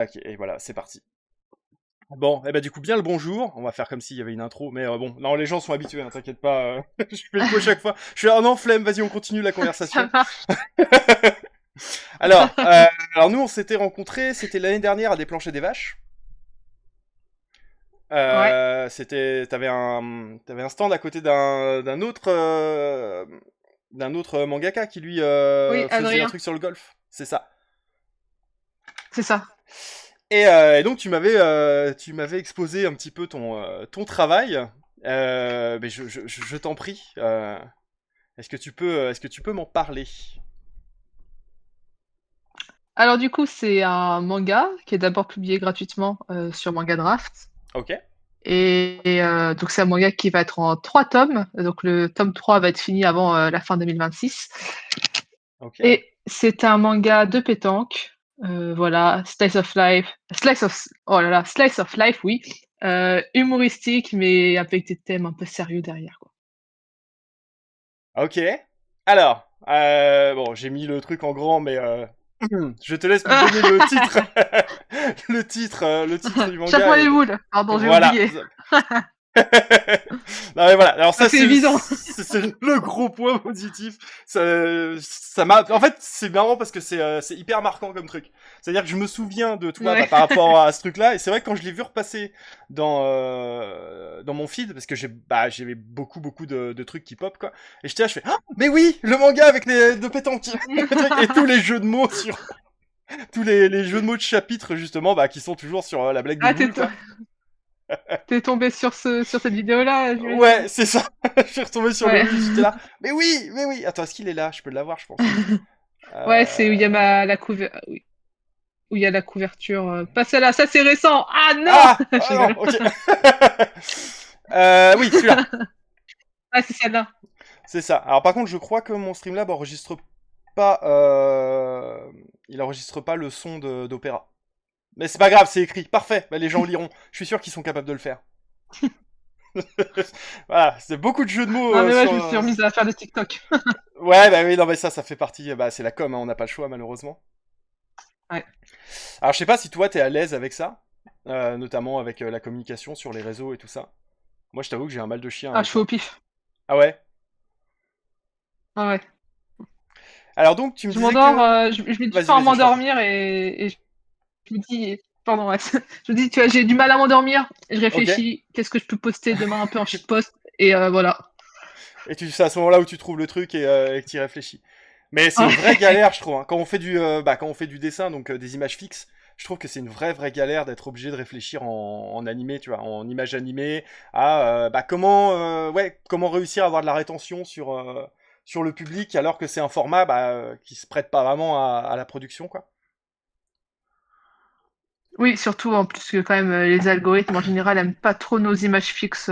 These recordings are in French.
Ok, et voilà, c'est parti. Bon, et bah du coup, bien le bonjour. On va faire comme s'il y avait une intro, mais bon, non, les gens sont habitués, hein, t'inquiète pas. Je fais le coup à chaque fois. Je suis oh non, flemme, vas-y, on continue la Ça conversation. marche. Alors, alors nous, on s'était rencontrés, c'était l'année dernière à des planchers des vaches. Ouais. T'avais un stand à côté d'un autre mangaka qui lui Oui, faisait un Adrien, truc sur le golf. C'est ça. c'est ça. Et donc tu m'avais exposé un petit peu ton travail. Mais je t'en prie. Est-ce que tu peux m'en parler? Alors du coup, c'est un manga qui est d'abord publié gratuitement sur Manga Draft. Ok. Donc c'est un manga qui va être en 3 tomes. Donc le tome 3 va être fini avant la fin 2026. Ok. Et c'est un manga de pétanque. Voilà, oh là là, slice of life, oui. Humoristique, mais avec des thèmes un peu sérieux derrière, quoi. Ok. Alors, bon, j'ai mis le truc en grand, mais je te laisse me donner le titre, le titre du manga Chaque-moi les et boules. Pardon, j'ai voilà. oublié. Non mais voilà. Alors Ah, ça c'est évident. c'est le gros point positif. Ça m'a. En fait, c'est marrant parce que c'est hyper marquant comme truc. C'est-à-dire que je me souviens de toi Ouais. par rapport à ce truc-là, et c'est vrai que quand je l'ai vu repasser dans mon feed, parce que j'avais beaucoup de trucs qui pop quoi, et j'étais là, je fais ah, mais oui, le manga avec les de pétanque et tous les jeux de mots sur tous les jeux de mots de chapitres justement, qui sont toujours sur la blague des Ah, boules quoi. t'es tombé sur cette vidéo-là, j'imagine. Ouais, c'est ça. Je suis retombé sur le Ouais. oui, j'étais là. Mais oui. Attends, est-ce qu'il est là? Je peux l'avoir, je pense. Ouais, c'est où il y a Euh... oui, où il y a la couverture. Pas celle-là, ça c'est récent. Ah non! Ah, Je ah non, rigole. ok. Oui, celui-là. Ah, c'est celle-là. C'est ça. Alors par contre, je crois que mon Streamlab enregistre pas. Il enregistre pas le son d'opéra. Mais c'est pas grave, c'est écrit. Parfait. Bah, les gens liront. Je suis sûr qu'ils sont capables de le faire. Voilà, c'est beaucoup de jeux de mots Non, mais ouais, sur. je me suis remise à faire des TikTok. Ouais, bah oui, non, mais ça fait partie. Bah, c'est la com, hein, on n'a pas le choix malheureusement. Ouais. Alors je sais pas si toi t'es à l'aise avec ça, notamment avec la communication sur les réseaux et tout ça. Moi je t'avoue que j'ai un mal de chien Ah, je avec fais au ça. pif. Ah ouais. Ah ouais. Alors donc tu me Je disais m'endors, que... je mets du Vas-y, temps à vas-y, je t'en prie. m'endormir et je me dis, pardon, ouais, je me dis, tu vois, j'ai du mal à m'endormir. Et je Ok. réfléchis, qu'est-ce que je peux poster demain un peu en shitpost? Et voilà. Et c'est à ce moment-là où tu trouves le truc et que tu y réfléchis. Mais c'est une vraie Ouais. galère, je trouve, hein. Quand on fait du dessin, donc des images fixes, je trouve que c'est une vraie galère d'être obligé de réfléchir en animé, tu vois, en image animée, à comment réussir à avoir de la rétention sur le public alors que c'est un format qui se prête pas vraiment à la production, quoi. Oui, surtout en plus que quand même les algorithmes en général aiment pas trop nos images fixes.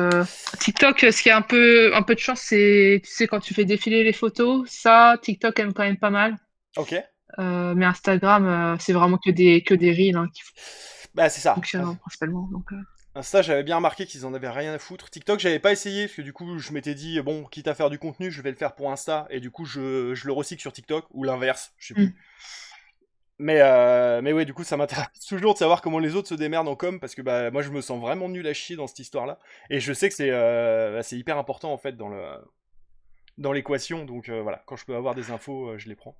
TikTok, ce qui a un peu de chance, c'est tu sais quand tu fais défiler les photos, ça TikTok aime quand même pas mal. Ok. Mais Instagram, c'est vraiment que des reels hein, qui Bah c'est ça. fonctionnent hein, principalement. Insta, j'avais bien remarqué qu'ils en avaient rien à foutre. TikTok, j'avais pas essayé, parce que du coup, je m'étais dit, bon, quitte à faire du contenu, je vais le faire pour Insta, et du coup, je le recycle sur TikTok, ou l'inverse, je sais plus. Mm. Mais ouais, du coup, ça m'intéresse toujours de savoir comment les autres se démerdent en com, parce que moi, je me sens vraiment nul à chier dans cette histoire-là. Et je sais que c'est hyper important, en fait, dans l'équation, donc voilà, quand je peux avoir des infos, je les prends.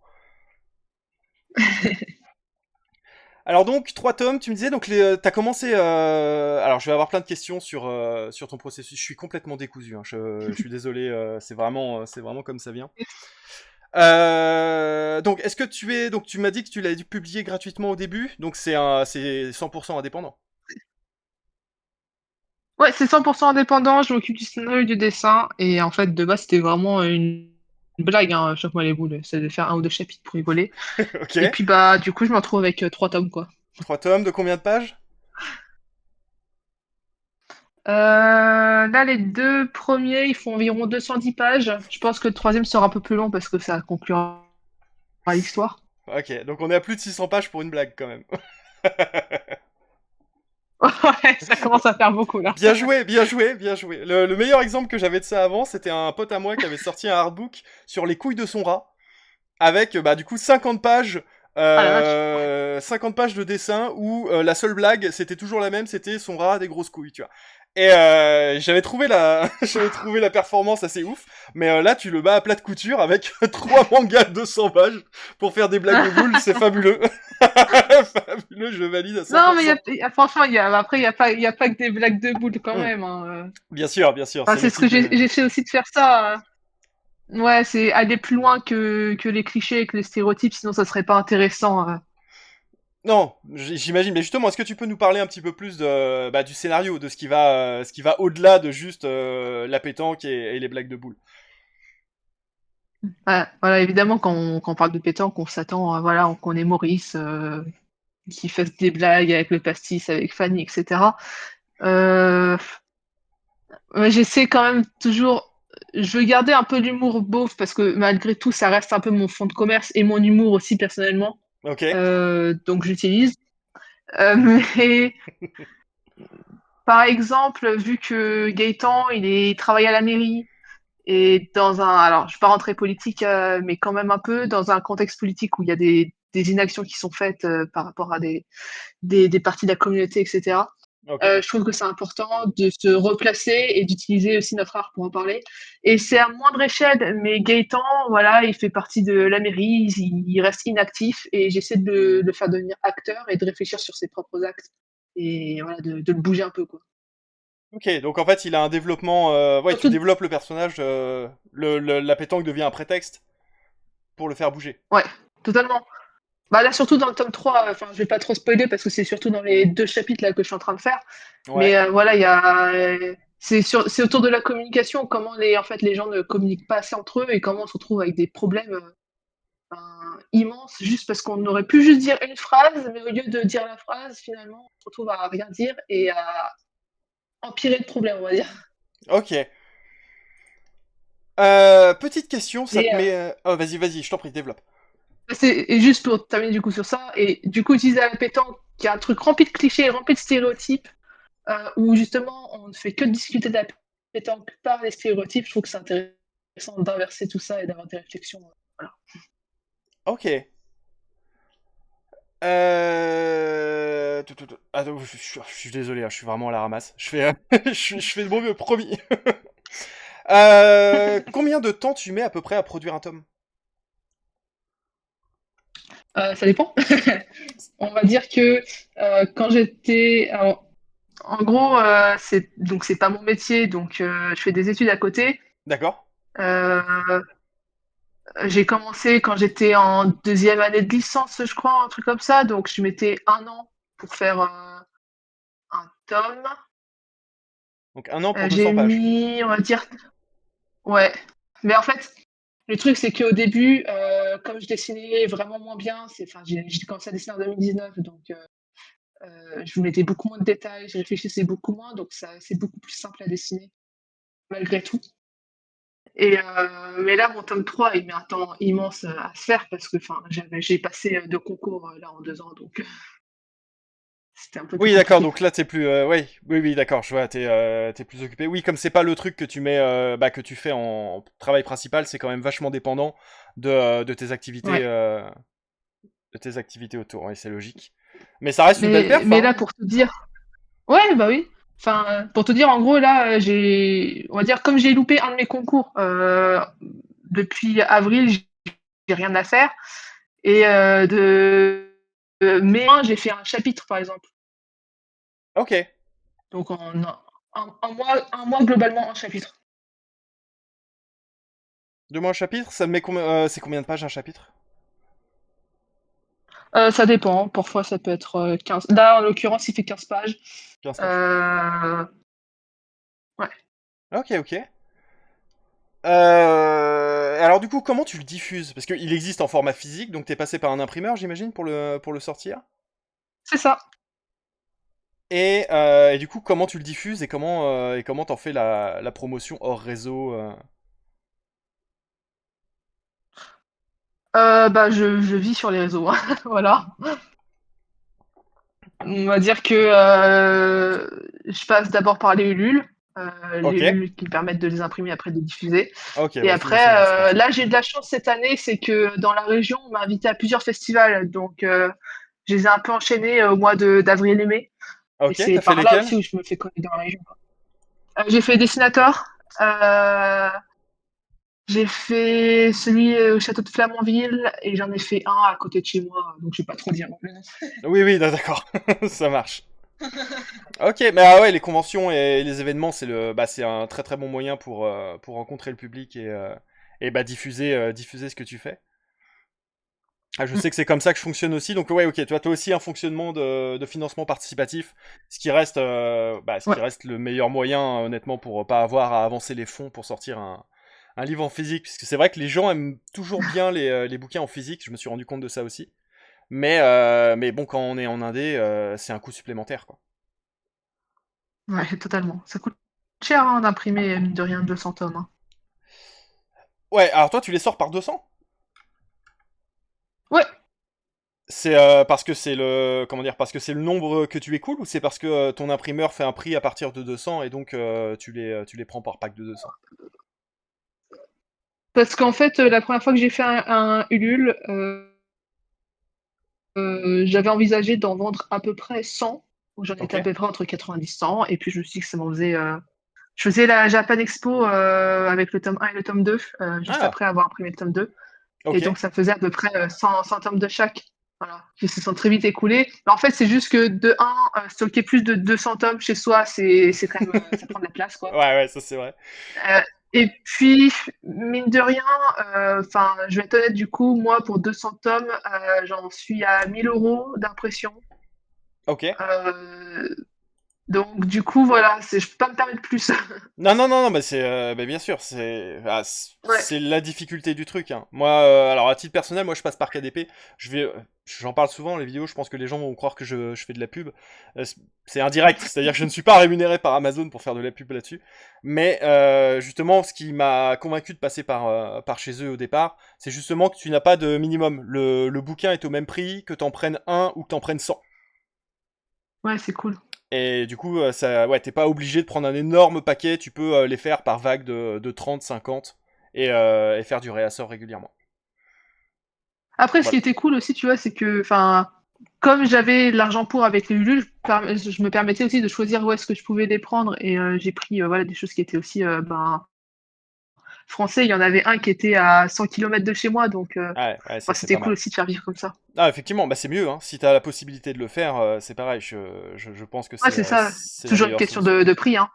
Alors donc, 3 tomes, tu me disais, donc t'as commencé... Alors, je vais avoir plein de questions sur ton processus. Je suis complètement décousu, hein. Je suis désolé, c'est vraiment comme ça vient. Donc, est-ce que tu es... Donc, tu m'as dit que tu l'as publié gratuitement au début, donc c'est 100% indépendant. Ouais, c'est 100% indépendant, je m'occupe du scénario et du dessin. Et en fait, de base, c'était vraiment une blague, hein, choque-moi les boules. C'est de faire un ou deux chapitres pour rigoler. Ok. Et puis, bah, du coup, je me retrouve avec 3 tomes, quoi. 3 tomes de combien de pages? Là, les 2 premiers, ils font environ 210 pages. Je pense que le troisième sera un peu plus long parce que ça conclura l'histoire. Ok, donc on est à plus de 600 pages pour une blague quand même. Ouais, ça commence à faire beaucoup, là. Bien joué, bien joué, bien joué. Le meilleur exemple que j'avais de ça avant, c'était un pote à moi qui avait sorti un artbook sur les couilles de son rat, avec du coup 50 pages, Ah la vache. 50 pages de dessin où la seule blague, c'était toujours la même, c'était son rat a des grosses couilles, tu vois. Et j'avais trouvé la j'avais trouvé la performance assez ouf, mais là tu le bats à plat de couture avec 3 mangas de 200 pages pour faire des blagues de boules, c'est fabuleux. Fabuleux, je valide à Non, mais 100%. franchement, après, il y a pas que des blagues de boules quand Hum. même, hein. Bien sûr, Enfin, c'est le c'est ce que type de... j'essaie aussi de faire ça. Ouais, c'est aller plus loin que les clichés et que les stéréotypes, sinon ça serait pas intéressant. Non, j'imagine, mais justement, est-ce que tu peux nous parler un petit peu plus du scénario, de ce qui va au-delà de juste la pétanque et les blagues de boules? Ouais, voilà, évidemment, quand on parle de pétanque, on s'attend à voilà, qu'on ait Maurice qui fasse des blagues avec le pastis, avec Fanny, etc. Euh, mais j'essaie quand même toujours. Je veux garder un peu l'humour beauf parce que malgré tout, ça reste un peu mon fond de commerce et mon humour aussi personnellement. Ok, Donc j'utilise. Mais par exemple, vu que Gaëtan, il travaille à la mairie et alors je vais pas rentrer politique, mais quand même un peu dans un contexte politique où il y a des inactions qui sont faites par rapport à des parties de la communauté, etc. ok. Je trouve que c'est important de se replacer et d'utiliser aussi notre art pour en parler. Et c'est à moindre échelle, mais Gaëtan, voilà, il fait partie de la mairie, il reste inactif et j'essaie de le faire devenir acteur et de réfléchir sur ses propres actes et voilà, de le bouger un peu, quoi. Ok, donc en fait, il a un développement... ouais, tu Surtout, développes le personnage, la pétanque devient un prétexte pour le faire bouger. ouais, totalement. Bah là, surtout dans le tome 3, enfin, je vais pas trop spoiler parce que c'est surtout dans les 2 chapitres là que je suis en train de faire. Mais Ouais. voilà, il y a, c'est autour de la communication, comment en fait, les gens ne communiquent pas assez entre eux et comment on se retrouve avec des problèmes immenses juste parce qu'on aurait pu juste dire une phrase, mais au lieu de dire la phrase, finalement, on se retrouve à rien dire et à empirer le problème, on va dire. Ok. Petite question, ça Et te met... Oh, vas-y, je t'en prie, développe. et juste pour terminer du coup sur ça, et du coup, utiliser la pétanque, qui est un truc rempli de clichés, rempli de stéréotypes, où justement on ne fait que discuter de la pétanque par les stéréotypes, je trouve que c'est intéressant d'inverser tout ça et d'avoir des réflexions. Voilà. Ok. Attends, je suis désolé, hein, je suis vraiment à la ramasse. Je fais, je fais de mon mieux, promis. Combien de temps tu mets à peu près à produire un tome? Ça dépend. On va dire que quand j'étais. En gros, c'est pas mon métier, donc je fais des études à côté. D'accord. Euh, j'ai commencé quand j'étais en 2e année de licence, je crois, un truc comme ça, donc je mettais 1 an pour faire un tome. Donc 1 an pour 200 J'ai pages. mis, on va dire, ouais. Mais en fait, le truc, c'est qu'au début, comme je dessinais vraiment moins bien, enfin, j'ai commencé à dessiner en 2019, donc je vous mettais beaucoup moins de détails, je réfléchissais beaucoup moins, donc c'est beaucoup plus simple à dessiner, malgré tout. Mais là, mon tome 3, il met un temps immense à se faire parce que j'ai passé 2 concours là en 2 ans, donc c'était un peu plus Oui, d'accord, compliqué. donc là t'es plus... oui, d'accord, je vois, t'es plus occupé. Oui, comme c'est pas le truc que tu mets, que tu fais en travail principal, c'est quand même vachement dépendant Ouais. de tes activités autour, ouais, c'est logique. Mais ça reste une belle perf, Mais hein. là, pour te dire, ouais, bah oui. Enfin, pour te dire, en gros, là, on va dire, comme j'ai loupé un de mes concours depuis avril, j'ai rien à faire. Et de mai 1, j'ai fait un chapitre, par exemple. Ok. Donc, un mois globalement, un chapitre. Deux mois un chapitre, ça me met combien... c'est combien de pages un chapitre? Ça dépend. Parfois, ça peut être 15. Là, en l'occurrence, il fait 15 pages. 15 pages. Euh, ouais. Ok, ok. Alors du coup, comment tu le diffuses? Parce qu'il existe en format physique, donc t'es passé par un imprimeur, j'imagine, pour le sortir. C'est ça. Et du coup, comment tu le diffuses et comment t'en fais la promotion hors réseau Bah, je vis sur les réseaux, hein. Voilà. On va dire que je passe d'abord par les Ok. Ulule qui permettent de les imprimer après de les diffuser. Ok, Et ouais, après, financièrement, c'est pratique. là, j'ai de la chance cette année, c'est que dans la région, on m'a invité à plusieurs festivals. Donc, Je les ai un peu enchaînés au mois d'avril et mai. Et Ok, c'est t'as fait par là lesquels? aussi où je me fais connaître dans la région. J'ai fait Dessinator. Euh, j'ai fait celui au château de Flamanville et j'en ai fait un à côté de chez moi, donc je vais pas trop dire le nom. Oui, oui, d'accord, ça marche. Ok, mais ah ouais, les conventions et les événements, c'est un très très bon moyen pour rencontrer le public et bah, diffuser ce que tu fais. Ah, je Mm. sais que c'est comme ça que je fonctionne aussi, donc ouais, ok, toi, t'as aussi un fonctionnement de financement participatif, ce qui Ouais. reste le meilleur moyen, honnêtement, pour pas avoir à avancer les fonds pour sortir un livre en physique, puisque c'est vrai que les gens aiment toujours bien les bouquins en physique, je me suis rendu compte de ça aussi. Mais bon, quand on est en indé, c'est un coût supplémentaire, quoi. Ouais, totalement. Ça coûte cher d'imprimer, mine de rien, 200 tomes, hein. Ouais, alors toi, tu les sors par 200? Ouais, C'est parce que parce que c'est le nombre que tu écoules ou c'est parce que ton imprimeur fait un prix à partir de 200 et donc tu les prends par pack de 200? parce qu'en fait, la première fois que j'ai fait un Ulule, j'avais envisagé d'en vendre à peu près 100. Donc j'en Ok. étais à peu près entre 90 et 100. Et puis je me suis dit que ça m'en faisait. Je faisais la Japan Expo avec le tome 1 et le tome 2, juste Ah, après avoir imprimé le tome 2. Et ok. donc ça faisait à peu près 100 tomes de chaque. Voilà, qui se sont très vite écoulés. Mais en fait, c'est juste que de un, stocker plus de 200 tomes chez soi, c'est quand même, ça prend de la place, quoi. Ouais, ouais, ça c'est vrai. Euh, et puis, mine de rien, enfin, je vais être honnête, du coup, moi, pour 200 tomes, j'en suis à 1000 € d'impression. Ok. Euh, donc, du coup, voilà, je peux pas me permettre plus. Non, non, non, non, bah bah, bien sûr, Ouais. c'est la difficulté du truc, hein. Moi, alors à titre personnel, moi je passe par KDP. J'en parle souvent les vidéos. Je pense que les gens vont croire que je fais de la pub. C'est indirect, c'est-à-dire que je ne suis pas rémunéré par Amazon pour faire de la pub là-dessus. Mais justement, ce qui m'a convaincu de passer par chez eux au départ, c'est justement que tu n'as pas de minimum. Le bouquin est au même prix que t'en prennes un ou que t'en prennes 100. Ouais, c'est cool. Et du coup, ouais, t'es pas obligé de prendre un énorme paquet, tu peux les faire par vague de 30, 50 et faire du réassort régulièrement. Après, ce qui Voilà. était cool aussi, tu vois, c'est que, enfin, comme j'avais l'argent pour avec les Ulule, je me permettais aussi de choisir où est-ce que je pouvais les prendre. Et j'ai pris voilà, des choses qui étaient aussi ben, français. Il y en avait un qui était à 100 kilomètres de chez moi, donc Ouais, ouais, ça bah, c'est c'était pas cool mal. aussi de faire vivre comme ça. Ah, effectivement, bah c'est mieux, hein. Si t'as la possibilité de le faire, c'est pareil. Je pense que Ouais, c'est ça. c'est C'est la toujours une meilleure question solution. de prix, hein.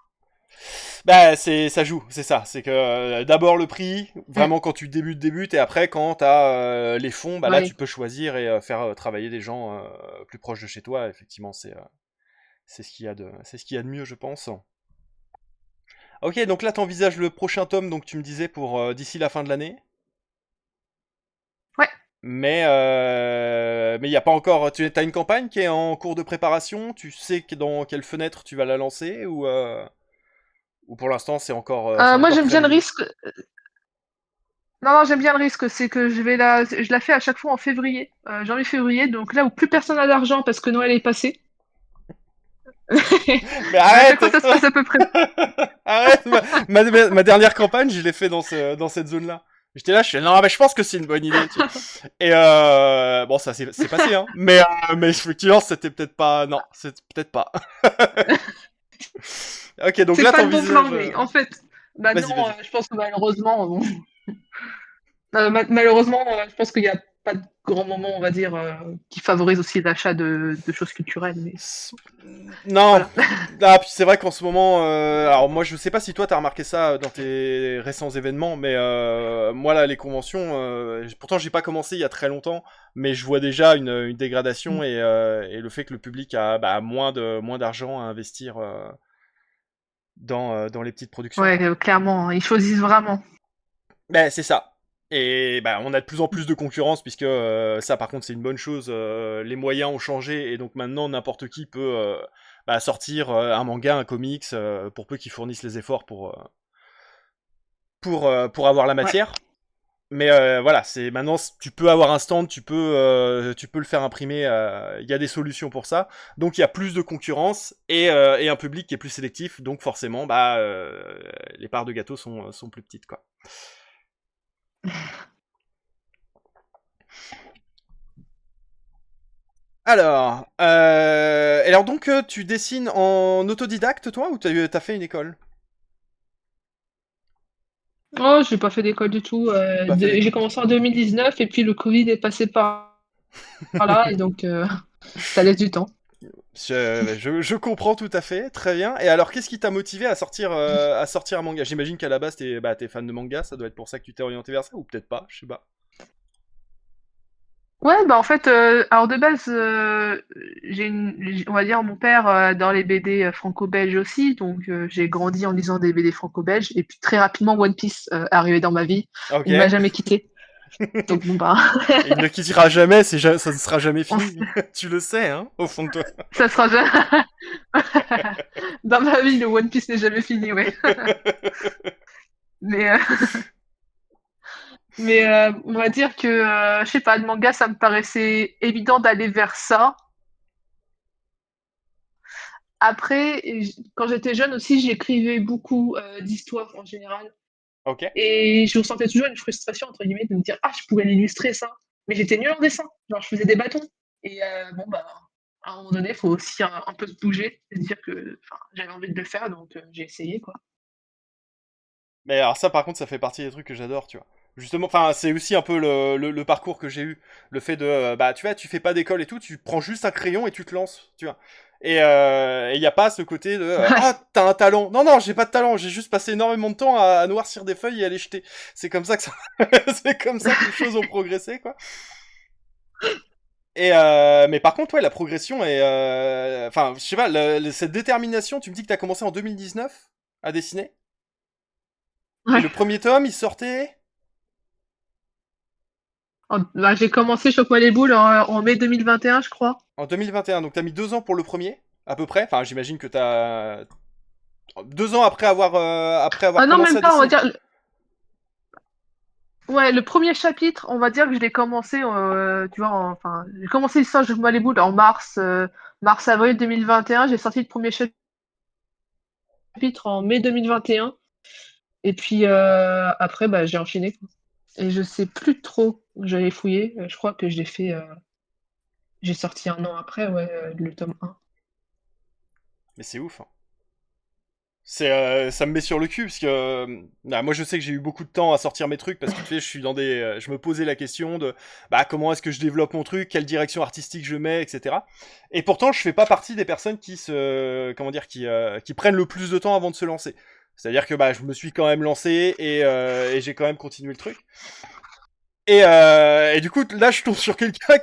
Bah, ça joue, c'est ça. C'est que d'abord le prix, Mm. vraiment quand tu débutes, et après quand t'as les fonds, bah là tu Oui. peux choisir et faire travailler des gens plus proches de chez toi. Effectivement, c'est ce qu'il y a de mieux, je pense. Ok, donc là, t'envisages le prochain tome, donc tu me disais pour d'ici la fin de l'année. Ouais. Mais il y a pas encore. Tu as une campagne qui est en cours de préparation. Tu sais dans quelle fenêtre tu vas la lancer ou pour l'instant c'est Moi, encore j'aime très bien le léger. risque. Non, non, j'aime bien le risque. C'est que je la fais à chaque fois en février, janvier-février. Donc là où plus personne n'a d'argent parce que Noël est passé. Mais Mais à chaque arrête, fois, ça se passe à peu près. arrête. Ma dernière campagne, je l'ai fait dans cette zone-là. J'étais là, je suis non, mais je pense que c'est une bonne idée. Tu vois. Et bon, ça c'est passé, hein. Mais effectivement, c'était peut-être pas. Non, c'est peut-être pas. Ok, donc C'est là, pas le bon plan, t'envisages. mais en fait, bah Vas-y, non, vas-y. je pense que malheureusement, bon, malheureusement, je pense qu'il n'y a pas de grand moment, on va dire, qui favorise aussi l'achat de choses culturelles. Mais S- Non. voilà. Ah, puis c'est vrai qu'en ce moment, alors moi je sais pas si toi t'as remarqué ça dans tes récents événements, mais moi là les conventions, pourtant j'ai pas commencé il y a très longtemps, mais je vois déjà une dégradation et le fait que le public a bah, moins d'argent à investir dans les petites productions Ouais, quoi. clairement, ils choisissent vraiment. Ben c'est ça. Et bah, on a de plus en plus de concurrence puisque ça par contre c'est une bonne chose. Les moyens ont changé et donc maintenant n'importe qui peut bah, sortir un manga, un comics pour peu qu'ils fournissent les efforts pour avoir la Ouais. matière. Mais voilà, c'est maintenant tu peux avoir un stand, tu peux le faire imprimer. Il y a des solutions pour ça. Donc il y a plus de concurrence et un public qui est plus sélectif. Donc forcément, bah les parts de gâteau sont plus petites quoi. Alors donc tu dessines en autodidacte toi ou t'as fait une école? Oh, j'ai pas fait d'école du tout. Pas fait J'ai d'école du tout. commencé en 2019 et puis le Covid est passé par là et donc ça laisse du temps. Je comprends tout à fait, très bien. Et alors, qu'est-ce qui t'a motivé à sortir un manga? J'imagine qu'à la base, t'es fan de manga, ça doit être pour ça que tu t'es orienté vers ça, ou peut-être pas, je sais pas. Ouais, bah en fait, alors de base, on va dire mon père dans les BD franco-belges aussi, donc j'ai grandi en lisant des BD franco-belges et puis très rapidement One Piece est arrivé dans ma vie. Ok. Il m'a jamais quitté. Donc bon bah Il ne quittera jamais, ça ne sera jamais on s- fini. Tu le sais, hein, au fond de toi. ça sera jamais dans ma vie le One Piece n'est jamais fini, ouais. Mais on va dire que je sais pas, le manga ça me paraissait évident d'aller vers ça. Après, quand j'étais jeune aussi, j'écrivais beaucoup d'histoires en général. Ok. Et je ressentais toujours une frustration, entre guillemets, de me dire, ah, je pourrais l'illustrer ça. Mais j'étais nulle en dessin. Genre, je faisais des bâtons. Et bon, bah, à un moment donné, il faut aussi un peu se bouger et se dire que enfin, j'avais envie de le faire, donc j'ai essayé, quoi. Mais alors ça, par contre, ça fait partie des trucs que j'adore, tu vois. Justement, enfin, c'est aussi un peu le parcours que j'ai eu. Le fait de, bah, tu vois, tu fais pas d'école et tout, tu prends juste un crayon et tu te lances, tu vois. Et il y a pas ce côté de, ah, t'as un talent. Non, non, j'ai pas de talent, j'ai juste passé énormément de temps à noircir des feuilles et à les jeter. C'est comme ça que ça, c'est comme ça que les choses ont progressé, quoi. Et mais par contre, ouais, la progression est, enfin, je sais pas, cette détermination. Tu me dis que t'as commencé en 2019 à dessiner, et Ouais. le premier tome, il sortait Bah, j'ai commencé Choque-moi les boules en mai 2021, je crois. en 2021. Donc t'as mis 2 ans pour le premier, à peu près. Enfin, j'imagine que t'as 2 ans après avoir Ah non, commencé même à pas, on va dessiner. dire. Ouais, le premier chapitre, on va dire que je l'ai commencé, tu vois, enfin, j'ai commencé l'histoire de Choque-moi les boules en mars-avril 2021. J'ai sorti le premier chapitre en mai 2021. Et puis après, bah, j'ai enchaîné, quoi. Et je sais plus trop où j'avais fouillé. Je crois que je l'ai fait. J'ai sorti un an après, ouais, le tome 1. Mais c'est ouf, hein. Ça me met sur le cul parce que bah, moi je sais que j'ai eu beaucoup de temps à sortir mes trucs parce que tu sais je suis dans je me posais la question de bah comment est-ce que je développe mon truc, quelle direction artistique je mets, etc. Et pourtant je fais pas partie des personnes qui prennent le plus de temps avant de se lancer. C'est-à-dire que bah je me suis quand même lancé et j'ai quand même continué le truc. Et du coup là je tombe sur quelqu'un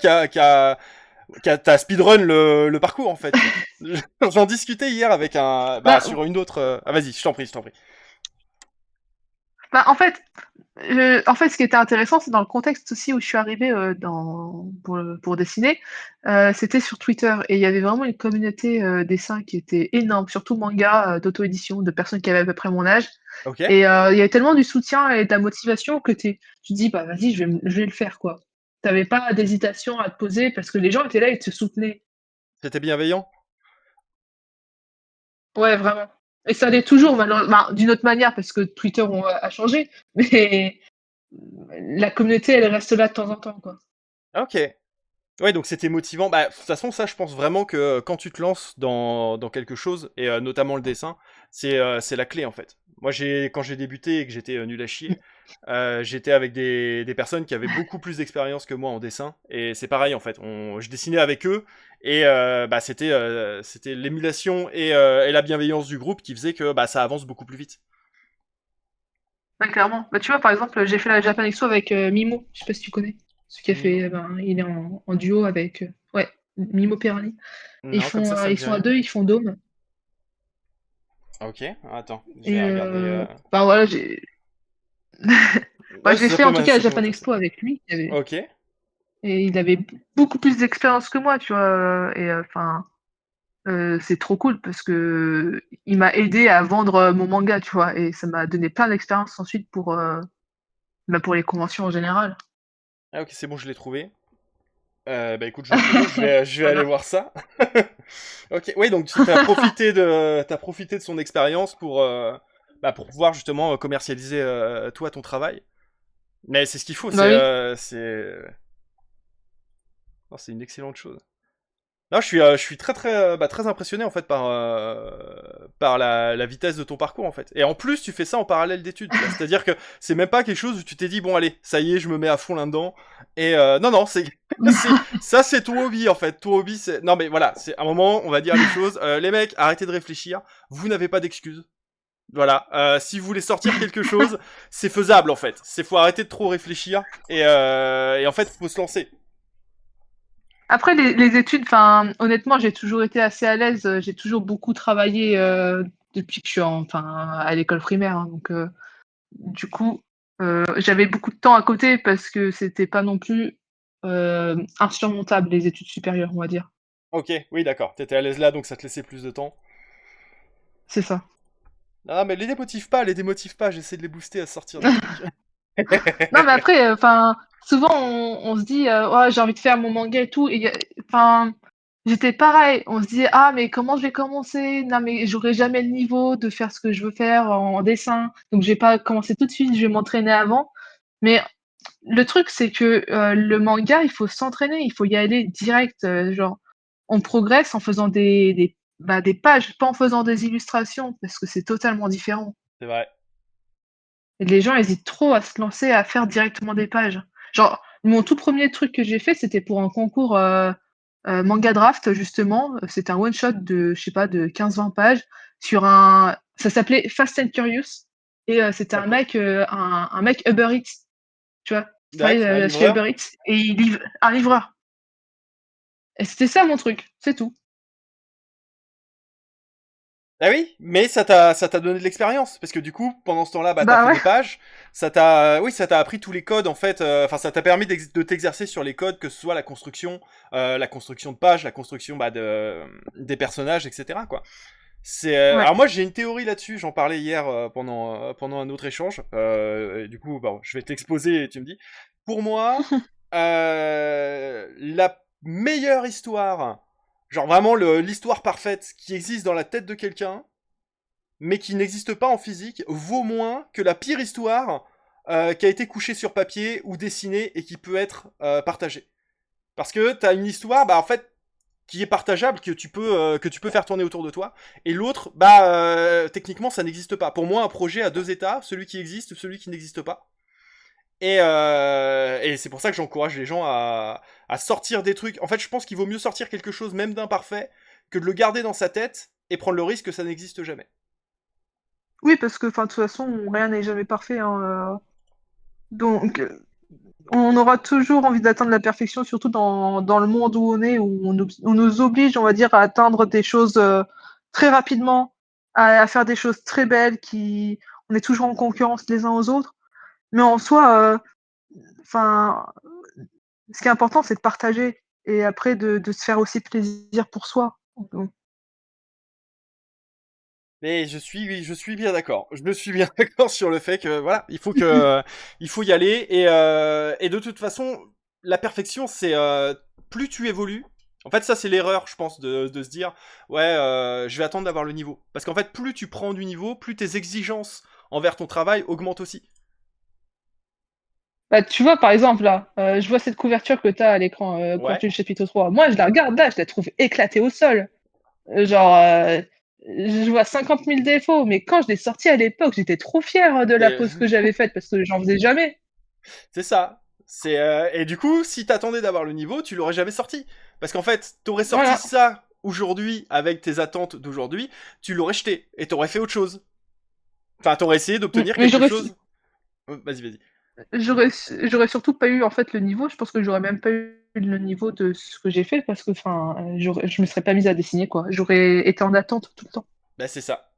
t'as speedrun le parcours en fait, tu vois. J'en discutais hier avec Bah, sur une autre. Ah vas-y, je t'en prie, je t'en prie. bah, en fait, ce qui était intéressant, c'est dans le contexte aussi où je suis arrivée pour dessiner. C'était sur Twitter et il y avait vraiment une communauté dessin qui était énorme, surtout manga, d'auto-édition, de personnes qui avaient à peu près mon âge. Ok. Et il y avait tellement du soutien et de la motivation que tu te dis, bah vas-y, je vais le faire, quoi. T'avais pas d'hésitation à te poser parce que les gens étaient là, ils te soutenaient. C'était bienveillant. Ouais, vraiment. Et ça l'est toujours, bah, d'une autre manière, parce que Twitter a changé, mais la communauté, elle reste là de temps en temps, quoi. Ok. Ouais, donc c'était motivant. Bah, de toute façon, ça, je pense vraiment que quand tu te lances dans quelque chose, et notamment le dessin, c'est la clé en fait. Moi, quand j'ai débuté et que j'étais nul à chier, j'étais avec des personnes qui avaient beaucoup plus d'expérience que moi en dessin, et c'est pareil en fait. Je dessinais avec eux, et bah, c'était l'émulation et la bienveillance du groupe qui faisait que bah, ça avance beaucoup plus vite. Ouais, clairement. Bah, tu vois, par exemple, j'ai fait la Japan Expo avec Mimo, je sais pas si tu connais. Ce qui a fait, Mimo? ben, il est en duo avec, ouais, Mimo Perani. Et Non, comme ça me ils dit sont à rien. deux, ils font Dôme. Ok, attends, je vais Et regarder. bah voilà, bah, Ouais, j'ai fait en tout cas la ça peut Japan m'intéresser. Expo avec lui. Ok. Et il avait beaucoup plus d'expérience que moi, tu vois. Et enfin, c'est trop cool parce que il m'a aidé à vendre mon manga, tu vois. Et ça m'a donné plein d'expérience ensuite bah, pour les conventions en général. Ah ok, c'est bon, je l'ai trouvé. Bah écoute, je suis bon, je vais aller Voilà. voir ça. Ok, oui, donc t'as profité de son expérience bah, pour pouvoir justement commercialiser toi ton travail. Mais c'est ce qu'il faut, Bah oui. non, c'est une excellente chose. Non, je suis très très très impressionné en fait par la vitesse de ton parcours en fait. Et en plus, tu fais ça en parallèle d'études, tu vois. C'est-à-dire que c'est même pas quelque chose où tu t'es dit bon allez, ça y est, je me mets à fond là-dedans. Et non non, c'est ça c'est ton hobby en fait. Ton hobby c'est non mais voilà, c'est un moment, on va dire les choses. Les mecs, arrêtez de réfléchir. Vous n'avez pas d'excuses. Voilà, si vous voulez sortir quelque chose, c'est faisable en fait. C'est faut arrêter de trop réfléchir et en fait faut se lancer. Après, les études, enfin, honnêtement, j'ai toujours été assez à l'aise. J'ai toujours beaucoup travaillé depuis que je suis à l'école primaire. Hein. Donc, du coup, j'avais beaucoup de temps à côté parce que c'était pas non plus insurmontable, les études supérieures, on va dire. Ok, oui d'accord. T'étais à l'aise là, donc ça te laissait plus de temps. C'est ça. Ah, mais les démotive pas, j'essaie de les booster à sortir des trucs. Non, mais après, souvent, on se dit, ouais, j'ai envie de faire mon manga et tout. Enfin, j'étais pareil. On se dit, ah, mais comment je vais commencer? Non, mais j'aurai jamais le niveau de faire ce que je veux faire en dessin. Donc, je vais pas commencer tout de suite. Je vais m'entraîner avant. Mais le truc, c'est que le manga, il faut s'entraîner. Il faut y aller direct. Genre, on progresse en faisant des pages, pas en faisant des illustrations, parce que c'est totalement différent. C'est vrai. Et les gens hésitent trop à se lancer à faire directement des pages. Genre, mon tout premier truc que j'ai fait, c'était pour un concours manga draft, justement. C'était un one-shot de, je sais pas, de 15-20 pages sur un. Ça s'appelait Fast and Curious. Et c'était D'accord. un mec Uber Eats, tu vois. Il travaille Un chez livreur? Uber Eats et il livre un livreur. Et c'était ça mon truc, c'est tout. Ah oui, mais ça t'a donné de l'expérience parce que du coup, pendant ce temps-là, bah t'as Bah fait ouais. des pages, ça t'a appris tous les codes en fait. Enfin, ça t'a permis de t'exercer sur les codes, que ce soit la construction de pages, la construction des personnages, etc. Quoi. Ouais. Alors moi j'ai une théorie là-dessus. J'en parlais hier pendant un autre échange. Et du coup, bon, je vais t'exposer et tu me dis. Pour moi, la meilleure histoire, genre vraiment l'histoire parfaite qui existe dans la tête de quelqu'un, mais qui n'existe pas en physique, vaut moins que la pire histoire qui a été couchée sur papier ou dessinée et qui peut être partagée. Parce que t'as une histoire, bah en fait, qui est partageable, que tu peux faire tourner autour de toi, et l'autre, bah techniquement ça n'existe pas. Pour moi, un projet a deux états, celui qui existe, celui qui n'existe pas. Et c'est pour ça que j'encourage les gens à sortir des trucs. En fait, je pense qu'il vaut mieux sortir quelque chose, même d'imparfait, que de le garder dans sa tête et prendre le risque que ça n'existe jamais. Oui, parce que, enfin, de toute façon, rien n'est jamais parfait. Hein, donc, on aura toujours envie d'atteindre la perfection, surtout dans le monde où on est, où on nous oblige, on va dire, à atteindre des choses très rapidement, à faire des choses très belles, on est toujours en concurrence les uns aux autres. Mais en soi, enfin, ce qui est important, c'est de partager et après de se faire aussi plaisir pour soi. Donc, Mais oui, je suis bien d'accord. Je me suis bien d'accord sur le fait que voilà, il faut y aller et de toute façon, la perfection, c'est plus tu évolues. En fait, ça c'est l'erreur, je pense, de se dire ouais, je vais attendre d'avoir le niveau. Parce qu'en fait, plus tu prends du niveau, plus tes exigences envers ton travail augmentent aussi. bah, tu vois, par exemple, là, je vois cette couverture que tu as à l'écran, Ouais. couverture du chapitre 3. Moi, je la regarde là, je la trouve éclatée au sol. Genre, je vois 50 000 défauts, mais quand je l'ai sortie à l'époque, j'étais trop fière de la Et pose que j'avais faite parce que j'en faisais jamais. c'est ça. Et du coup, si t'attendais d'avoir le niveau, tu l'aurais jamais sorti. Parce qu'en fait, t'aurais sorti Voilà. ça aujourd'hui avec tes attentes d'aujourd'hui, tu l'aurais jeté et t'aurais fait autre chose. Enfin, t'aurais essayé d'obtenir Mais quelque chose. Vas-y, vas-y. j'aurais, j'aurais surtout pas eu en fait le niveau. Je pense que j'aurais même pas eu le niveau de ce que j'ai fait parce que, enfin, je me serais pas mise à dessiner quoi. J'aurais été en attente tout le temps. Bah, c'est ça.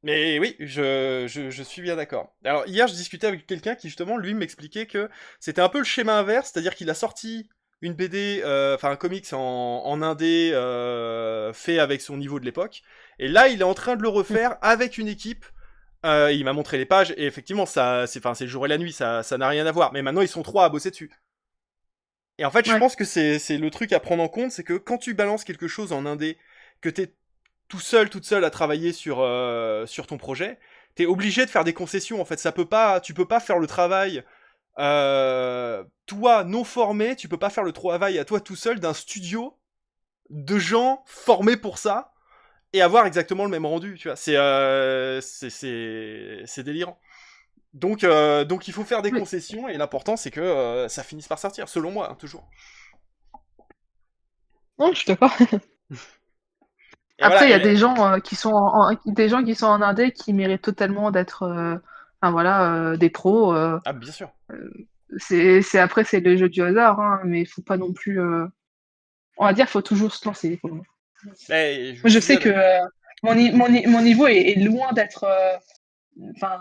Mais oui, je suis bien d'accord. Alors, hier, je discutais avec quelqu'un qui, justement, lui, m'expliquait que c'était un peu le schéma inverse, c'est-à-dire qu'il a sorti une BD, enfin un comics en indé fait avec son niveau de l'époque, et là, il est en train de le refaire avec une équipe. Il m'a montré les pages, et effectivement, c'est le jour et la nuit, ça n'a rien à voir. Mais maintenant, ils sont trois à bosser dessus. Et en fait, je Ouais. pense que c'est le truc à prendre en compte, c'est que quand tu balances quelque chose en indé, que t'es tout seul, toute seule à travailler sur ton projet, t'es obligé de faire des concessions. En fait, tu peux pas faire le travail toi non formé, tu peux pas faire le travail à toi tout seul d'un studio de gens formés pour ça et avoir exactement le même rendu, tu vois. C'est délirant. Donc il faut faire des Oui. concessions et l'important c'est que ça finisse par sortir, selon moi, hein, toujours. Non, je suis d'accord. Et Après, voilà, il y a des gens des gens qui sont en indé qui méritent totalement d'être, enfin voilà, des pros. Ah, bien sûr. Après, c'est le jeu du hasard, hein, mais il faut pas non plus. On va dire, faut toujours se lancer. Moi, Mais je me je sais souviens que de... mon niveau est loin d'être, enfin,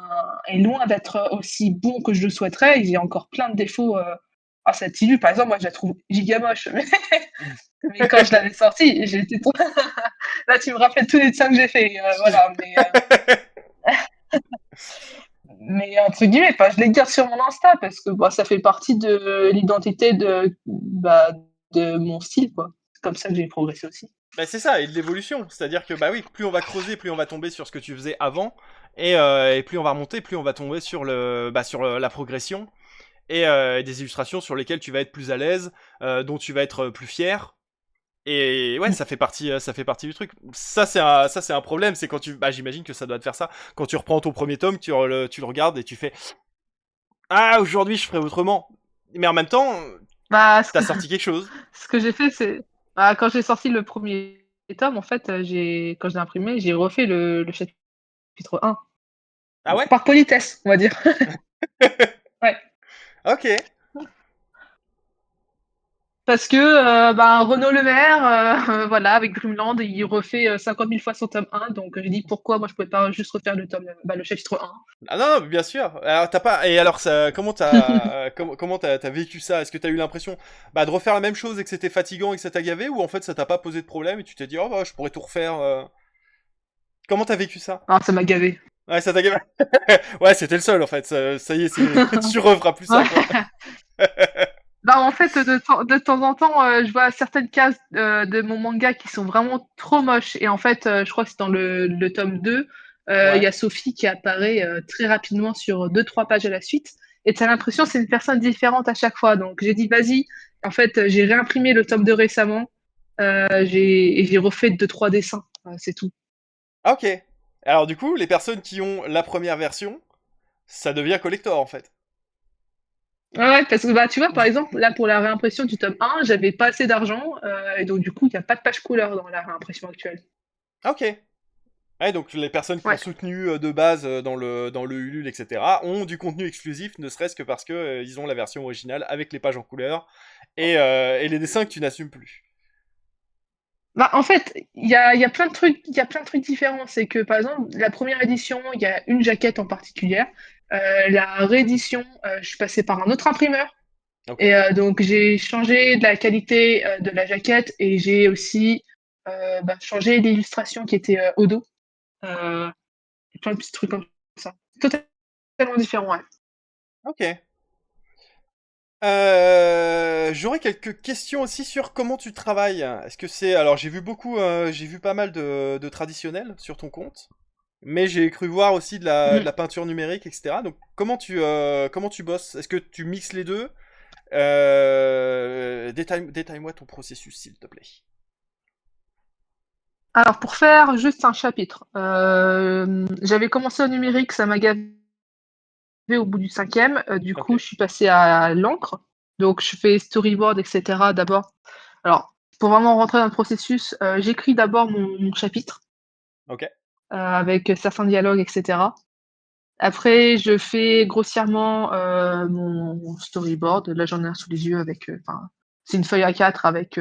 est loin d'être aussi bon que je le souhaiterais. Il y a encore plein de défauts. Cette illu, par exemple, moi, je la trouve giga moche. Mais quand je l'avais sortie, j'étais trop. Là, tu me rappelles tous les dessins que j'ai fait. Voilà, mais entre guillemets, pas, je les garde sur mon Insta parce que bah, ça fait partie de l'identité de mon style, quoi. C'est comme ça que j'ai progressé aussi. Bah, c'est ça, et de l'évolution. C'est-à-dire que, bah oui, plus on va creuser, plus on va tomber sur ce que tu faisais avant, et plus on va remonter, plus on va tomber sur la progression, et des illustrations sur lesquelles tu vas être plus à l'aise, dont tu vas être plus fier. Et ouais, ça fait partie du truc. Ça c'est un problème, c'est quand bah j'imagine que ça doit te faire ça. Quand tu reprends ton premier tome, tu le regardes et tu fais, ah aujourd'hui je ferai autrement. Mais en même temps, Bah, t'as sorti quelque chose. ce que j'ai fait, c'est bah, quand j'ai sorti le premier tome, en fait, quand je l'ai imprimé, j'ai refait le chapitre 1. Ah ouais? Par politesse, on va dire. Ouais. Ok. Parce que bah, Renaud Le Maire, voilà, avec Dreamland, il refait 50 000 fois son tome 1. Donc j'ai dit pourquoi moi je pouvais pas juste refaire le chapitre 1. Ah non, non, bien sûr. Alors t'as pas. Et alors ça, comment t'as vécu ça? Est-ce que t'as eu l'impression bah, de refaire la même chose et que c'était fatigant et que ça t'a gavé, ou en fait ça t'a pas posé de problème et tu t'es dit oh bah je pourrais tout refaire. Comment t'as vécu ça? Ah, ça m'a gavé. Ouais, ça t'a gavé. Ouais, c'était le seul en fait. Ça y est, tu referas plus ça quoi. Ouais. Bah, en fait, de temps en temps, je vois certaines cases de mon manga qui sont vraiment trop moches. Et en fait, je crois que c'est dans le tome 2, il y Ouais. a Sophie qui apparaît très rapidement sur deux trois pages à la suite. Et tu as l'impression que c'est une personne différente à chaque fois. Donc j'ai dit, vas-y. En fait, j'ai réimprimé le tome 2 récemment. Et j'ai refait deux trois dessins. C'est tout. Ah, ok. Alors du coup, les personnes qui ont la première version, ça devient collector en fait. Ouais, parce que bah, tu vois, par exemple, là pour la réimpression du tome 1, j'avais pas assez d'argent. Et donc du coup, il n'y a pas de page couleur dans la réimpression actuelle. Ah, ok. Ouais, donc les personnes qui ont Ouais. soutenu de base dans le Ulule, etc., ont du contenu exclusif, ne serait-ce que parce que ils ont la version originale avec les pages en couleur et les dessins que tu n'assumes plus. Bah, en fait, il y a plein de trucs, il y a plein de trucs différents. C'est que, par exemple, la première édition, il y a une jaquette en particulier. La réédition, je suis passée par un autre imprimeur. Ok. Et donc, j'ai changé de la qualité de la jaquette et j'ai aussi changé l'illustration qui était au dos. Euh, Plein de petits trucs comme ça. Totalement différent, ouais. Ok. J'aurais quelques questions aussi sur comment tu travailles. Est-ce que c'est... Alors j'ai vu pas mal de traditionnels sur ton compte, mais j'ai cru voir aussi de Mhm. la peinture numérique, etc. Donc comment tu bosses? Est-ce que tu mixes les deux? Détaille-moi ton processus, s'il te plaît. Alors, pour faire juste un chapitre, j'avais commencé au numérique, ça m'a gavé au bout du cinquième. Du Ok, coup, je suis passée à l'encre. Donc, je fais storyboard, etc. d'abord. Alors, pour vraiment rentrer dans le processus, j'écris d'abord mon chapitre ok, avec certains dialogues, etc. Après, je fais grossièrement mon storyboard. Là, j'en ai un sous les yeux avec. Enfin, c'est une feuille A4 avec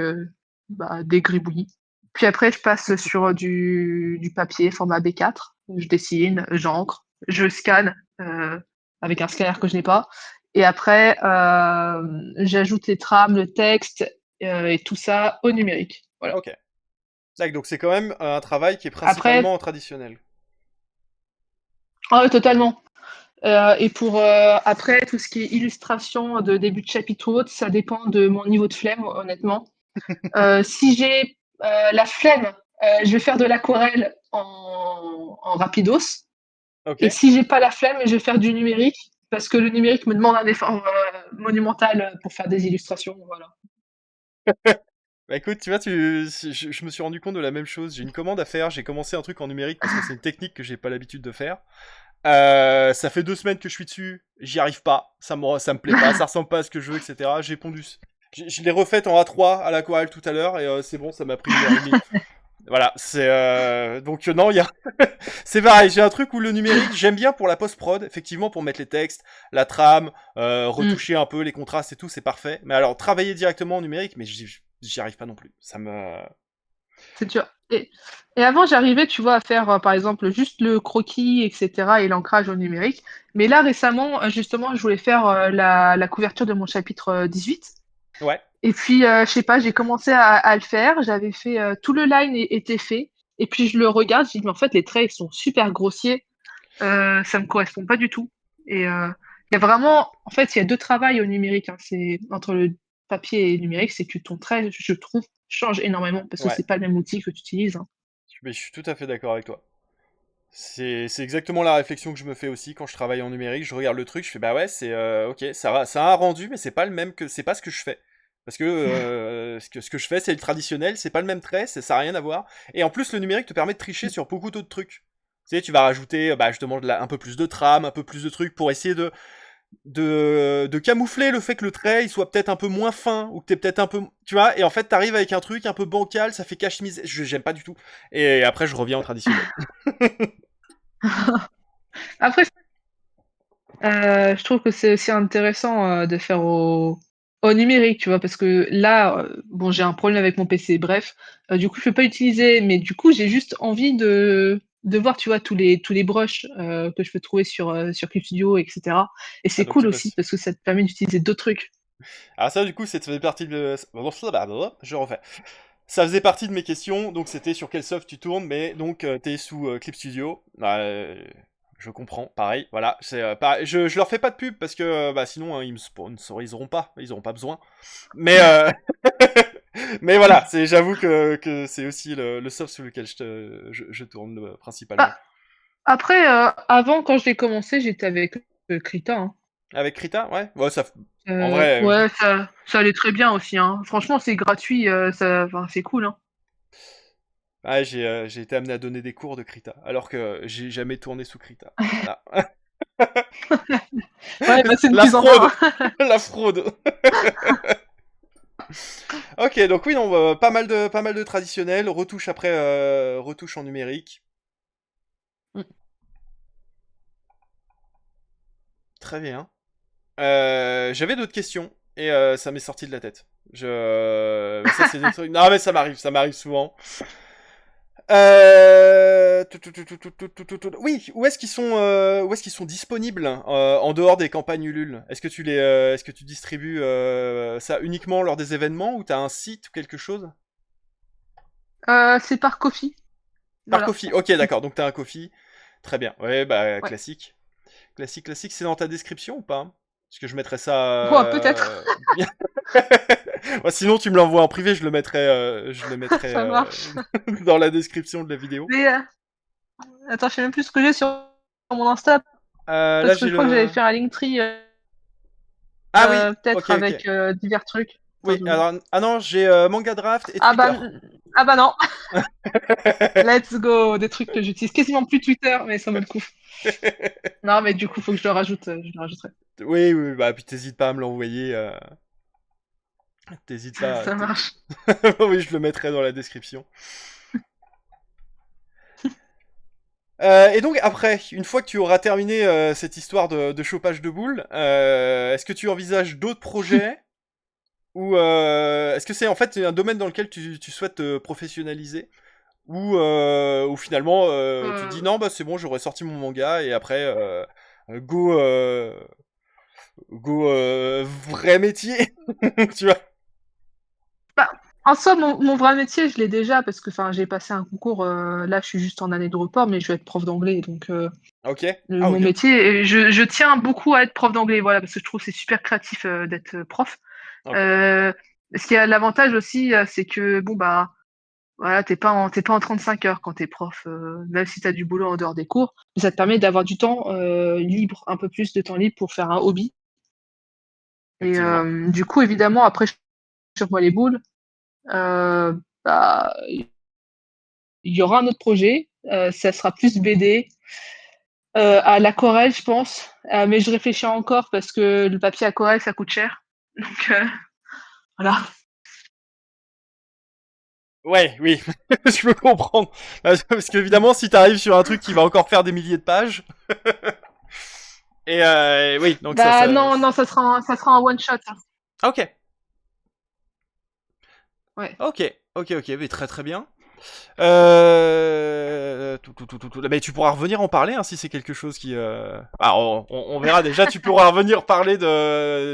des gribouillis. Puis après, je passe sur du papier format B4. Je dessine, j'encre, je scanne avec un scanner que je n'ai pas. Et après, j'ajoute les trames, le texte et tout ça au numérique. Voilà. ok. D'accord, donc c'est quand même un travail qui est Après, principalement traditionnel. ah ouais, totalement. Et pour après, tout ce qui est illustration de début de chapitre ou autre, ça dépend de mon niveau de flemme, honnêtement. Si j'ai la flemme, je vais faire de l'aquarelle en rapidos. Ok. Et si j'ai pas la flemme, je vais faire du numérique, parce que le numérique me demande un effort monumental pour faire des illustrations. Voilà. Bah écoute, tu vois, je me suis rendu compte de la même chose. J'ai une commande à faire, j'ai commencé un truc en numérique parce que c'est une technique que j'ai pas l'habitude de faire. Ça fait 2 semaines que je suis dessus, j'y arrive pas, ça me plaît pas, ça ressemble pas à ce que je veux, etc. J'ai pondu. Je l'ai refaite en A3 à l'aquarelle tout à l'heure et c'est bon, ça m'a pris 1 heure et demie. Voilà, c'est donc non, il y a c'est pareil, j'ai un truc où le numérique, j'aime bien pour la post-prod, effectivement pour mettre les textes, la trame, Mm, retoucher un peu les contrastes et tout, c'est parfait. Mais alors travailler directement en numérique, mais j'y arrive pas non plus. Ça me c'est dur. Et avant, j'arrivais, tu vois, à faire, par exemple, juste le croquis, etc., et l'ancrage au numérique. Mais là, récemment, justement, je voulais faire la couverture de mon chapitre 18. ouais. Et puis, je sais pas, j'ai commencé à le faire. J'avais fait tout le line était fait. Et puis, je le regarde, je dis, mais en fait, les traits, ils sont super grossiers. Ça me correspond pas du tout. Et il y a vraiment, en fait, il y a deux travails au numérique. Hein. C'est entre le papier et le numérique, c'est que ton trait, je trouve, change énormément parce que Ouais. c'est pas le même outil que tu utilises. Hein. Mais je suis tout à fait d'accord avec toi. C'est exactement la réflexion que je me fais aussi quand je travaille en numérique. Je regarde le truc, je fais bah ouais, c'est ok, ça a un rendu, mais c'est pas le même que c'est pas ce que je fais. Parce que ce que je fais, c'est le traditionnel, c'est pas le même trait, ça a rien à voir. Et en plus, le numérique te permet de tricher sur beaucoup d'autres trucs. Tu sais, tu vas rajouter bah, justement un peu plus de trame, un peu plus de trucs pour essayer de camoufler le fait que le trait il soit peut-être un peu moins fin ou que t'es peut-être un peu tu vois et en fait t'arrives avec un truc un peu bancal, ça fait cache-mise, j'aime pas du tout et après je reviens au traditionnel. Après, je trouve que c'est aussi intéressant de faire au numérique, tu vois, parce que là, bon, j'ai un problème avec mon PC, bref, du coup, je peux pas utiliser, mais du coup, j'ai juste envie de voir, tu vois, tous les brushes que je peux trouver sur Clip Studio, etc. Et Ah c'est donc tu cool bosses. aussi parce que ça te permet d'utiliser d'autres trucs. Alors ça du coup ça faisait partie de je refais. Ça faisait partie de mes questions, donc c'était sur quel soft tu tournes, mais donc t'es sous Clip Studio. Je comprends, pareil, voilà, je leur fais pas de pub parce que bah, sinon ils me sponsoriseront pas, ils auront pas besoin. Mais mais voilà, j'avoue que c'est aussi le soft sur lequel je tourne principalement. Bah, après, avant, quand je l'ai commencé, j'étais avec Krita. Hein. Avec Krita, ouais, ouais ça, en vrai, Ouais, ça allait très bien aussi. Hein. Franchement, c'est gratuit, enfin, c'est cool. Hein. ouais, j'ai été amené à donner des cours de Krita, alors que j'ai jamais tourné sous Krita. Voilà. Ouais, bah, c'est de La plus en moins. fraude, la fraude. Ok, donc oui, non, pas mal de traditionnels, retouche après, retouche en numérique. Très bien. J'avais d'autres questions et ça m'est sorti de la tête. Mais ça c'est des trucs. Non mais ça m'arrive souvent. Oui, où est-ce qu'ils sont disponibles en dehors des campagnes Ulule? Est-ce que tu distribues ça uniquement lors des événements ou t'as un site ou quelque chose? C'est par Kofi. Par Voilà. Kofi. Ok, d'accord. Donc t'as un Kofi. Très bien. Ouais, bah Ouais. classique. Classique, classique. C'est dans ta description ou pas? Parce que je mettrais ça. Bon, peut-être. Bien. Ouais, sinon, tu me l'envoies en privé, je le mettrai Ça marche. dans la description de la vidéo. Mais attends, je sais même plus ce que j'ai sur mon Insta Là, parce que j'ai je crois que j'avais le. fait un Linktree Ah oui. Ok, peut-être ok. avec divers trucs. Oui. Alors, ah non, j'ai Manga Draft et Ah Twitter. bah, ah bah non. Let's go. Des trucs que j'utilise quasiment plus Twitter, mais ça me le coup. Non, mais du coup, faut que je le rajoute. Je le rajouterai. Oui, oui. Bah, puis t'hésites pas à me l'envoyer. T'hésites pas. Ça marche. Oui, je le mettrai dans la description. Et donc après, une fois que tu auras terminé cette histoire de chauffage de boules, est-ce que tu envisages d'autres projets ou est-ce que c'est en fait un domaine dans lequel tu souhaites te professionnaliser ou finalement tu te dis Euh, non bah c'est bon j'aurais sorti mon manga et après go go vrai métier tu vois. Bah, en soi, mon vrai métier, je l'ai déjà parce que enfin, j'ai passé un concours. Là, je suis juste en année de report, mais je vais être prof d'anglais. Donc, Ok. Ah mon ok. métier, et je tiens beaucoup à être prof d'anglais, voilà, parce que je trouve que c'est super créatif d'être prof. Ok. Euh, Ce qui a l'avantage aussi, c'est que bon bah voilà, t'es pas en 35 heures quand t'es prof, même si t'as du boulot en dehors des cours, mais ça te permet d'avoir du temps libre, un peu plus de temps libre pour faire un hobby. Et Effectivement. du coup, évidemment, après, je chauffe-moi les boules. Bah, il y aura un autre projet, ça sera plus BD, à l'aquarelle, je pense, mais je réfléchis encore parce que le papier aquarelle, ça coûte cher. Donc voilà. Ouais, oui, je peux comprendre. Parce qu'évidemment, si t'arrives sur un truc qui va encore faire des milliers de pages, et oui, donc Bah non, non, ça sera un one shot, hein. Ok, Ouais. ok, mais très très bien. Mais tu pourras revenir en parler hein, si c'est quelque chose qui. Ah, on verra déjà. Tu pourras revenir parler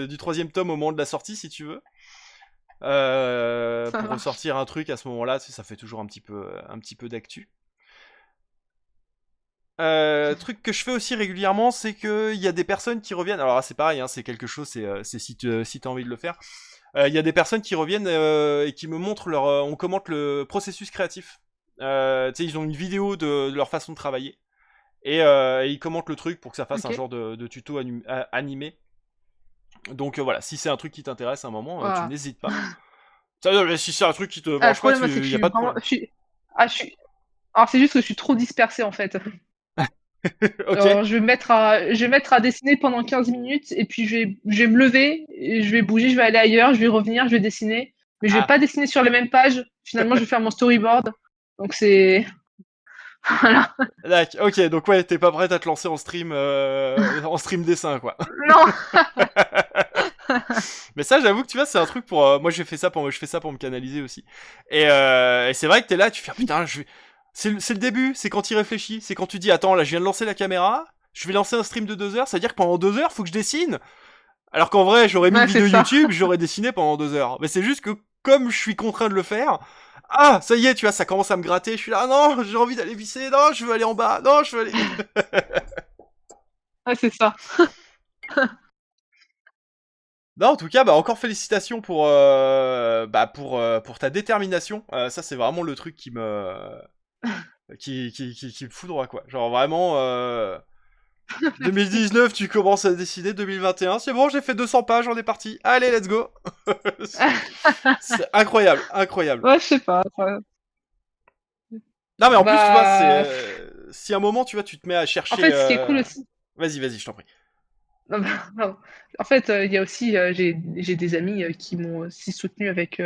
du troisième tome au moment de la sortie si tu veux. Ça Pour marche. ressortir un truc à ce moment-là, ça fait toujours un petit peu d'actu. Truc que je fais aussi régulièrement, c'est qu'il y a des personnes qui reviennent. Alors c'est pareil, hein, c'est quelque chose, c'est si t'as envie de le faire. Il y a des personnes qui reviennent et qui me montrent on commente le processus créatif. Tu sais, ils ont une vidéo de leur façon de travailler et ils commentent le truc pour que ça fasse un OK. genre de tuto animé. Donc voilà, si c'est un truc qui t'intéresse à un moment, tu Waouh. n'hésites pas. Ça, si c'est un truc qui te Ah, le branche pas, problème, moi, c'est que je y a suis pas de vraiment problème. je suis alors c'est juste que je suis trop dispersée, en fait. Ok. Alors je vais mettre à dessiner pendant 15 minutes et puis je vais me lever et je vais bouger, je vais aller ailleurs, je vais revenir, je vais dessiner, mais je vais Ah. pas dessiner sur les mêmes pages. Finalement, je vais faire mon storyboard. Donc c'est voilà. Ok, donc ouais, t'es pas prête à te lancer en stream dessin, quoi. Non! Mais ça, j'avoue que tu vois, c'est un truc pour. Moi, je fais ça pour me canaliser aussi. Et c'est vrai que t'es là, tu fais putain, c'est le début, c'est quand tu réfléchis, c'est quand tu dis attends, là, je viens de lancer la caméra, je vais lancer un stream de 2 heures, ça veut dire que pendant 2 heures, faut que je dessine. Alors qu'en vrai, j'aurais mis une Ouais, c'est vidéo ça. YouTube, j'aurais dessiné pendant 2 heures. Mais c'est juste que comme je suis contraint de le faire, ah, ça y est, tu vois, ça commence à me gratter. Je suis là, ah non, j'ai envie d'aller visser, non, je veux aller en bas, non, je veux aller. Ouais, c'est ça. Non, en tout cas, bah encore félicitations pour ta détermination. Ça, c'est vraiment le truc qui me foudroie quoi. Genre vraiment, 2019, tu commences à décider, 2021, c'est bon, j'ai fait 200 pages, on est parti. Allez, let's go. C'est incroyable, incroyable. Ouais, je sais pas, enfin, Non mais en plus, tu vois, bah, si à un moment, tu vois, tu te mets à en chercher. fait, ce qui est cool aussi. Vas-y, je t'en prie. Non, bah, non. En fait, il y a aussi, j'ai des amis, qui m'ont aussi soutenue avec,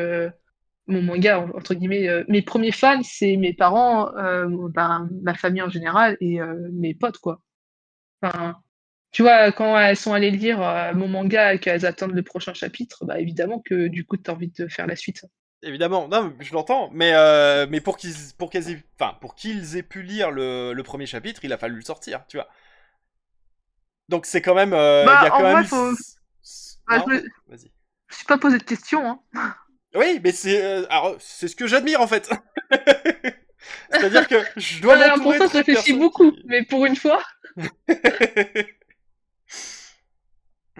mon manga entre guillemets, mes premiers fans, c'est mes parents, ben, ma famille en général et mes potes, quoi. Enfin, tu vois, quand elles sont allées lire, mon manga et qu'elles attendent le prochain chapitre, bah, évidemment que du coup, tu as envie de faire la suite. Évidemment, non, je l'entends, mais pour qu'ils aient pu lire le premier chapitre, il a fallu le sortir, tu vois. Donc c'est quand même, il y Bah, a en quand même vrai, eu. bah, Non, vas-y. je me suis pas posé de questions, hein. Oui, mais alors, c'est ce que j'admire en fait. C'est-à-dire que je dois Ouais, pour m'entourer de ça, je trop de réfléchis personnes beaucoup, qui. mais pour une fois,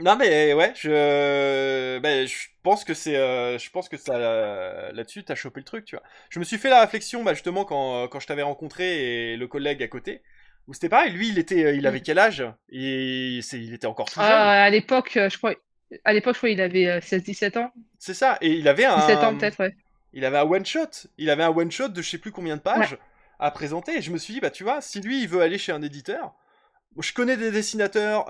Non mais ouais, je pense que je pense que ça là-dessus t'as chopé le truc, tu vois. Je me suis fait la réflexion, bah justement quand je t'avais rencontré et le collègue à côté, où c'était pareil. Lui, il avait mmh, quel âge? Il était encore tout jeune. à l'époque, je crois il avait, 16-17 ans. C'est ça. Et 17 ans peut-être, ouais. il avait un one shot. Il avait un one shot de je sais plus combien de Ouais. pages à présenter. Et je me suis dit, bah tu vois, si lui il veut aller chez un éditeur, je connais des dessinateurs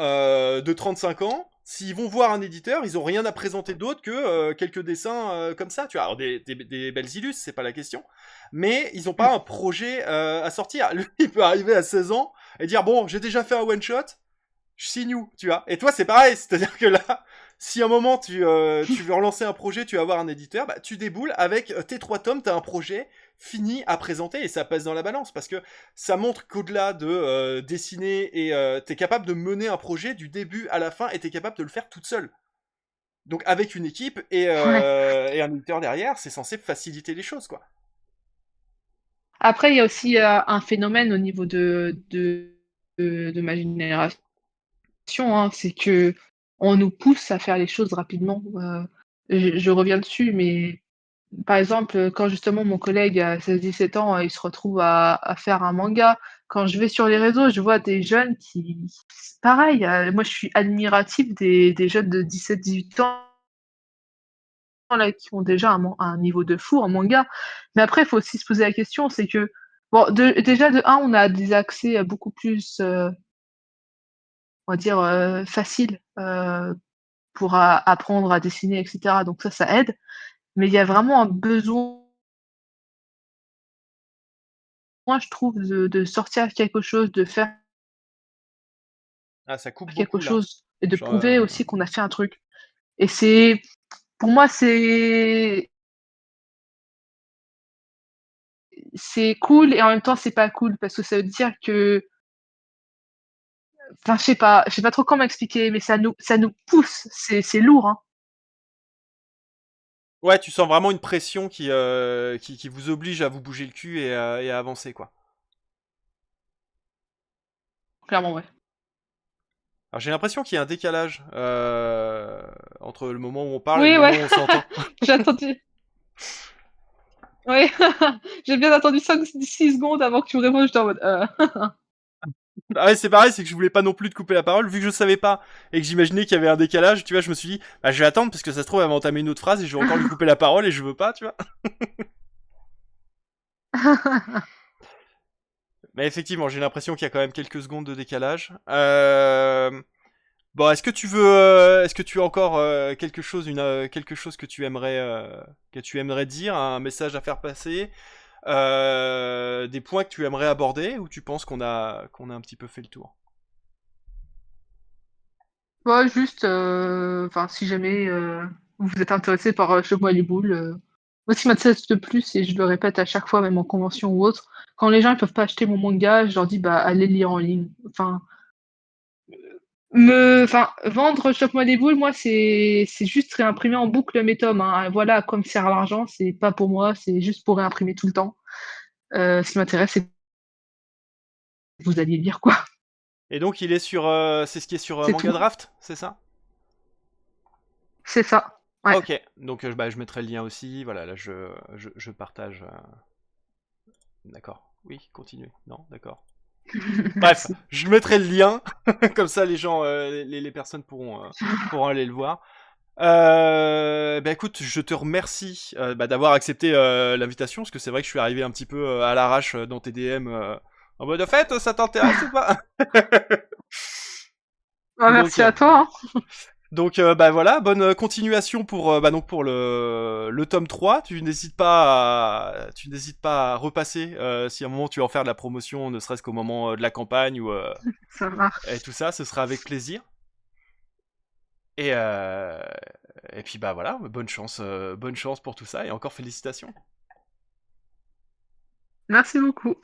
de 35 ans. S'ils vont voir un éditeur, ils ont rien à présenter d'autre que quelques dessins comme ça. Tu vois, alors des belles illustres, c'est pas la question. Mais ils ont Mmh. pas un projet à sortir. Lui, il peut arriver à 16 ans et dire bon, j'ai déjà fait un one shot, je signe où, tu vois. Et toi, c'est pareil, c'est-à-dire que là, si à un moment tu veux relancer un projet, tu vas avoir un éditeur, bah, tu déboules avec tes 3 tomes, t'as un projet fini à présenter et ça pèse dans la balance parce que ça montre qu'au-delà de dessiner et t'es capable de mener un projet du début à la fin et t'es capable de le faire toute seule. Donc avec une équipe Ouais. et un éditeur derrière, c'est censé faciliter les choses, quoi. Après, il y a aussi, un phénomène au niveau de ma génération, hein, c'est que on nous pousse à faire les choses rapidement. Je reviens dessus, mais par exemple, quand justement mon collègue a 16-17 ans, il se retrouve à faire un manga, quand je vais sur les réseaux, je vois des jeunes qui pareil, moi je suis admirative des jeunes de 17-18 ans là qui ont déjà un niveau de fou en manga. Mais après, il faut aussi se poser la question, c'est que, bon, déjà, de un, on a des accès beaucoup plus, on va dire, faciles pour apprendre à dessiner, etc. Donc ça aide. Mais il y a vraiment un besoin, je trouve, de sortir quelque chose, de faire Ah, ça coupe quelque beaucoup là. chose et de Je- prouver aussi qu'on a fait un truc. Et c'est, pour moi, c'est cool et en même temps, c'est pas cool parce que ça veut dire que, enfin, je sais pas trop comment expliquer, mais ça nous pousse. C'est lourd, hein, Ouais, tu sens vraiment une pression qui vous oblige à vous bouger le cul et à avancer, quoi. clairement, ouais. Alors j'ai l'impression qu'il y a un décalage entre le moment où on parle et le Oui, ouais, moment où on s'entend. j'ai attendu. Oui, j'ai bien attendu 6 secondes avant que tu me répondes. J'étais en mode, Ah ouais, c'est pareil, c'est que je voulais pas non plus te couper la parole, vu que je savais pas et que j'imaginais qu'il y avait un décalage, tu vois, je me suis dit, bah je vais attendre parce que ça se trouve, elle va entamer une autre phrase et je vais encore lui couper la parole et je veux pas, tu vois. Mais effectivement, j'ai l'impression qu'il y a quand même quelques secondes de décalage. Bon, est-ce que tu as encore quelque chose que tu aimerais dire, un message à faire passer, des points que tu aimerais aborder, ou tu penses qu'on a un petit peu fait le tour? ouais, juste, enfin, si jamais vous êtes intéressé par Chope-moi les boules, moi, ce qui m'intéresse le plus, et je le répète à chaque fois, même en convention ou autre, quand les gens ils peuvent pas acheter mon manga, je leur dis bah allez lire en ligne. Enfin, vendre Chope-moi les boules, moi, c'est juste réimprimer en boucle mes tomes. Hein. Voilà à quoi me sert l'argent, c'est pas pour moi, c'est juste pour réimprimer tout le temps. Ce qui m'intéresse, c'est que vous alliez lire quoi. Et donc, c'est ce qui est sur C'est Manga tout. Draft, c'est ça? C'est ça. Ouais. Ok, donc bah, je mettrai le lien aussi. Voilà, là je partage. D'accord. Oui, continuez. Non, d'accord. Bref, Merci. je mettrai le lien, comme ça les gens, les personnes pourront aller le voir. Bah écoute, je te remercie bah, d'avoir accepté l'invitation, parce que c'est vrai que je suis arrivé un petit peu à l'arrache dans tes DM en mode, de fait, ça t'intéresse ou pas? Bah, Donc, merci à toi. bah voilà, bonne continuation pour le tome 3. Tu n'hésites pas à repasser si à un moment tu veux en faire de la promotion, ne serait-ce qu'au moment de la campagne Ça et marche. tout ça, ce sera avec plaisir. Et, euh, et puis bah voilà, bonne chance pour tout ça et encore félicitations. Merci beaucoup.